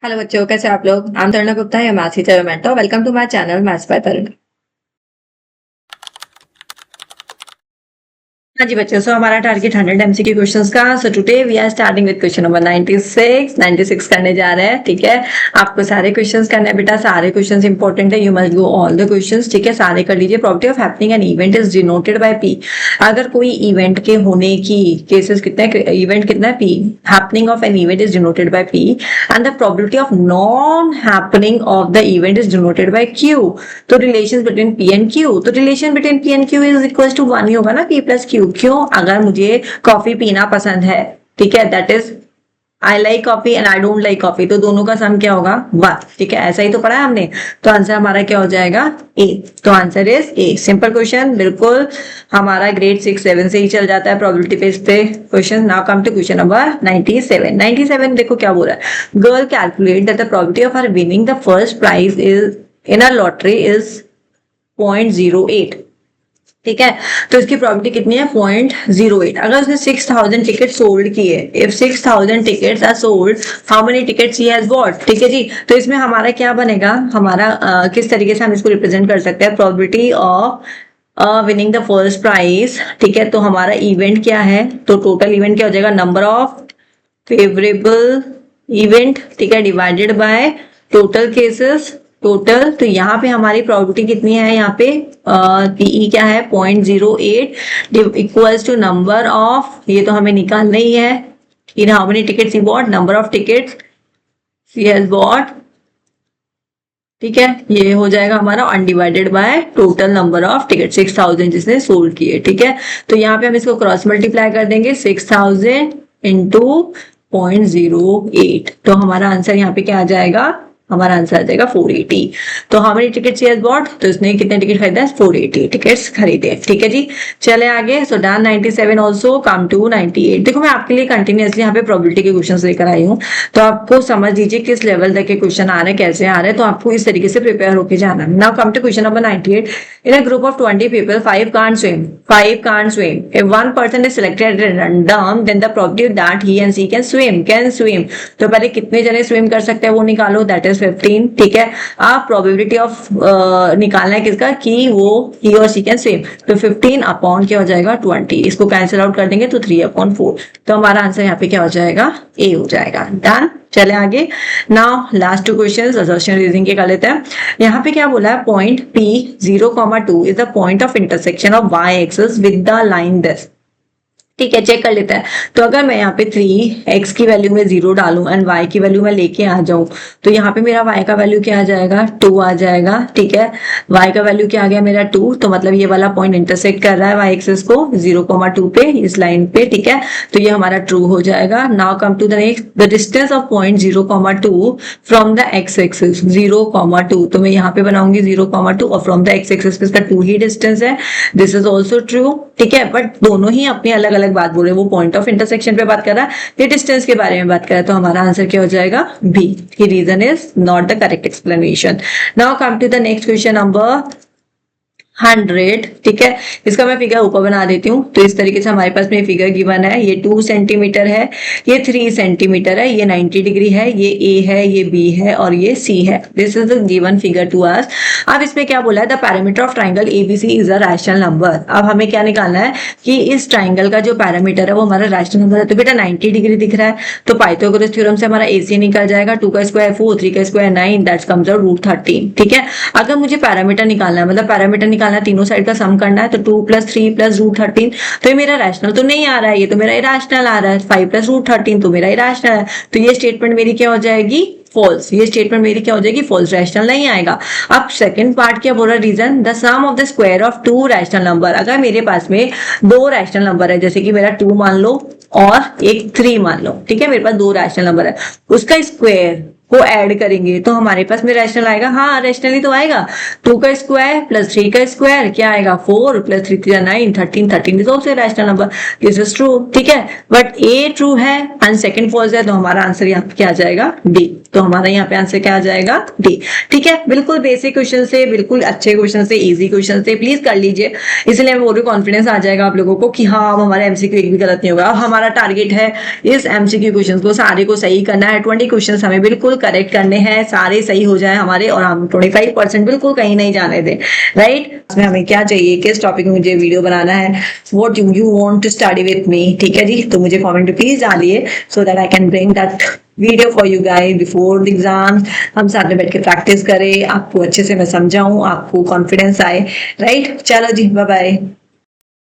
Hello बच्चों, कैसे आप लोग। आई एम तरुणा गुप्ता, या maths teacher mentor. Welcome to my channel maths by Tarun. हाँ जी बच्चों, सो हमारा टारगेट 100 एमसीक्यू क्वेश्चंस का। So today we are starting with question number 96 करने जा रहे हैं। ठीक है, आपको सारे क्वेश्चंस करने हैं बेटा, सारे क्वेश्चंस इंपॉर्टेंट है। You must go all the questions. ठीक है, सारे कर लीजिए। Property of happening N event is denoted by P. अगर कोई इवेंट के होने की केसेस कितने, इवेंट कितना है, P. Happening of an event is denoted by P and the probability of non happening of the event is denoted by Q. तो relation between P and Q, तो relation between P and Q is equal to 1 ही होगा ना, P plus Q. क्यों? अगर मुझे coffee पीना पसंद है, ठीक है, that is I like coffee and I don't like coffee, तो दोनों का सम क्या होगा? 1। ठीक है, ऐसा ही तो पढ़ा है हमने। तो आंसर हमारा क्या हो जाएगा? ए। तो answer is A. Simple question, बिल्कुल हमारा ग्रेड 6-7 से ही चल जाता है प्रोबेबिलिटी बेस्ड पे question. Now come to question number 97। देखो क्या बोल रहा है। Girl calculate that the probability of her winning the first prize is in a lottery is 0.08। ठीक है, तो इसकी प्रोबेबिलिटी कितनी है? 0.08। अगर उसने 6000 टिकट सोल्ड किए, if 6000 tickets are sold, how many tickets he has bought. ठीक है जी, तो इसमें हमारा क्या बनेगा? हमारा किस तरीके से हम इसको रिप्रेजेंट कर सकते हैं? Probability of winning the first prize. ठीक है, तो हमारा इवेंट क्या है? तो टोटल इवेंट क्या हो जाएगा? नंबर ऑफ फेवरेबल इवेंट, ठीक है, divided by total cases, total. तो यहाँ पे हमारी प्रोबेबिलिटी कितनी है? यहाँ पे पीई क्या है? 0.08 इक्वल्स टू नंबर ऑफ, ये तो हमें निकालना ही है, in how many tickets he bought, number of tickets he has bought. ठीक है, ये हो जाएगा हमारा undivided by total number of ticket, 6000 जिसने सोल्ड किए। ठीक है, तो यहाँ पे हम इसको क्रॉस मल्टीप्लाई कर देंगे, 6000 इंटू 0.08। तो हमारा आंसर यहाँ पे क्या आ जाएगा? हमारा आंसर आ जाएगा 480। तो how many tickets he has bot, तो इसने कितने टिकट खरीदा? 480 टिकट्स खरीदे। ठीक है जी, चले आगे। So done 97 also, come to 98। देखो मैं आपके लिए कंटिन्यूअसली यहाँ पे प्रोबेबिलिटी के क्वेश्चन लेकर आई हूँ, तो आपको समझ लीजिए किस लेवल तक के क्वेश्चन आ रहे हैं, कैसे आ रहे हैं, तो आपको इस तरीके से प्रिपेयर होकर जाना है। Now come to question number 98। In a group of 20 people, 5 can't swim. 5 can't swim. If one person is selected at random, then the probability that he and she can swim. तो पहले कितने जने swim कर सकते हैं वो निकालो, that is 15। ठीक है, आप प्रोबेबिलिटी ऑफ निकालना है किसका? कि वो ही और सी कैन स्विम। तो 15 अपॉन क्या हो जाएगा? 20। इसको कैंसिल आउट कर देंगे तो 3/4। तो हमारा आंसर यहाँ पे क्या हो जाएगा? ए हो जाएगा। डन, चले आगे। Now last 2 questions assertion reasoning के कर लेते हैं। यहाँ पे क्या बोला है? Point P 0,2 is the point of intersection of y axis with the line this. ठीक है, चेक कर लेते हैं। तो अगर मैं यहाँ पे 3x की वैल्यू में 0 डालूं एंड y की वैल्यू में लेके आ जाऊं, तो यहाँ पे मेरा y का वैल्यू क्या आ जाएगा? 2 आ जाएगा। ठीक है, y का वैल्यू क्या आ गया मेरा? 2। तो मतलब ये वाला पॉइंट इंटरसेक्ट कर रहा है y एक्सिस को 0,2 पे, इस लाइन पे। ठीक है, तो ये हमारा ट्रू हो जाएगा। Now come to the next, the distance of point 0,2 from the x axis 0,2। तो मैं यहाँ पे बनाऊंगी 0,2 और फ्रॉम द x एक्सिस पे इसका 2 ही डिस्टेंस है। This is also true. ठीक है, बट दोनों ही अपनी अलग अलग बात बोल रहे हैं। वो पॉइंट ऑफ इंटरसेक्शन पे बात कर रहा है, ये डिस्टेंस के बारे में बात कर रहा है। तो हमारा आंसर क्या हो जाएगा? बी। की reason is not the correct explanation. Now come to the next question number 100। ठीक है, इसका मैं फिगर ऊपर बना देती हूँ। तो इस तरीके से हमारे पास में फिगर गिवन है। ये 2 सेंटीमीटर है, ये 3 सेंटीमीटर है, ये 90 डिग्री है, ये A है, ये B है और ये C है। This is the given figure to us. अब इसमें क्या बोला है? The parameter of triangle ABC is a rational number. अब हमें क्या निकालना है कि इस ट्राइंगल का जो पैरामीटर है वो हमारा रैशनल नंबर है। तो बेटा 90 डिग्री दिख रहा है, तो पाइथागोरस थ्योरम से हमारा AC निकल जाएगा। 2 का स्क्वायर 4, 3 का स्क्वायर 9, दैट कम्स आउट √13। ठीक है, अगर मुझे पैरामीटर निकालना है, मतलब पैरामीटर निकालना है, तीनों साइड का सम करना है, तो 2 + 3 + √13। तो ये मेरा रैशनल तो नहीं आ रहा है, ये तो मेरा इरैशनल आ रहा है। 5 + √13 तो मेरा इरैशनल है। तो ये स्टेटमेंट मेरी क्या हो जाएगी? फॉल्स। ये स्टेटमेंट मेरी क्या हो जाएगी? फॉल्स, रैशनल नहीं आएगा। अब सेकंड पार्ट क्या बोल रहा है? Reason, the sum of the square of 2 rational number. अगर मेरे पास में 2 रैशनल नंबर है, जैसे कि मेरा 2 मान लो और एक 3 मान लो। ठीक है, मेरे पास 2 रैशनल नंबर है, उसका स्क्वायर को ऐड करेंगे तो हमारे पास में रैशनल आएगा। हाँ, रैशनल ही तो आएगा। 2 का स्क्वायर प्लस 3 का स्क्वायर क्या आएगा? 4 + 3 = 9, 13 is also rational number. This is true. ठीक है, बट ए ट्रू है एंड सेकंड फॉल्स है, तो हमारा आंसर यहाँ पे क्या आ जाएगा? डी। तो हमारा यहाँ पे आंसर क्या आ जाएगा? डी। ठीक है, बिल्कुल बेसिक क्वेश्चन से, बिल्कुल अच्छे क्वेश्चन से, इजी क्वेश्चन से प्लीज कर लीजिए। इसलिए मैं बोल रही हूँ, कॉन्फिडेंस आ जाएगा आप लोगों को कि हाँ, हमारा एमसीक्यू एक भी गलत नहीं होगा। अब हमारा टारगेट है इस एमसीक्यू क्वेश्चन को सारे को सही करना है। 20 क्वेश्चन हमें बिल्कुल करेक्ट करने हैं, सारे सही हो जाए हमारे और हम 25% बिल्कुल कहीं नहीं जाने दें, राइट। इसमें हमें क्या चाहिए, किस टॉपिक में मुझे वीडियो बनाना है, what you want to study with me, ठीक है जी। तो मुझे कमेंट में प्लीज डालिए so that I can bring that video for you guys before the exam. हम साथ में बैठ के प्रैक्टिस करें, आपको अच्छे से मैं समझाऊं, आपको कॉन्फिडेंस आए, राइट। चलो जी, बाय बाय।